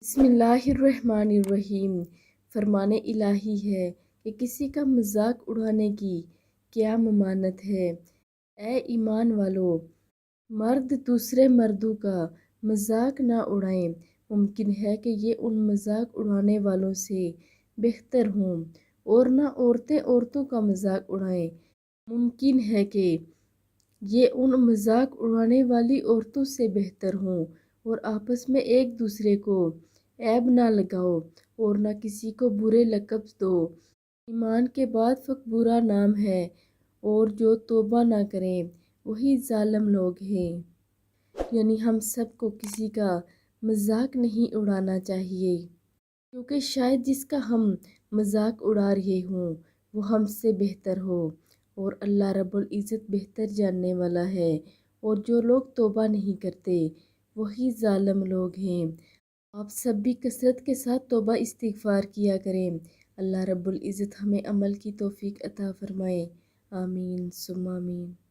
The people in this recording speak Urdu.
بسم اللہ الرحمن الرحیم۔ فرمان الہی ہے کہ کسی کا مذاق اڑانے کی کیا ممانعت ہے۔ اے ایمان والو، مرد دوسرے مردوں کا مذاق نہ اڑائیں۔ ممکن ہے کہ یہ ان مذاق اڑانے والوں سے بہتر ہوں، اور نہ عورتیں عورتوں کا مذاق اڑائیں۔ ممکن ہے کہ یہ ان مذاق اڑانے والی عورتوں سے بہتر ہوں، اور آپس میں ایک دوسرے کو عیب نہ لگاؤ اور نہ کسی کو برے لقب دو۔ ایمان کے بعد فقط برا نام ہے، اور جو توبہ نہ کریں وہی ظالم لوگ ہیں۔ یعنی ہم سب کو کسی کا مذاق نہیں اڑانا چاہیے، کیونکہ شاید جس کا ہم مذاق اڑا رہے ہوں وہ ہم سے بہتر ہو، اور اللہ رب العزت بہتر جاننے والا ہے۔ اور جو لوگ توبہ نہیں کرتے وہی ظالم لوگ ہیں۔ آپ سب بھی کثرت کے ساتھ توبہ استغفار کیا کریں۔ اللہ رب العزت ہمیں عمل کی توفیق عطا فرمائے۔ آمین ثم آمین۔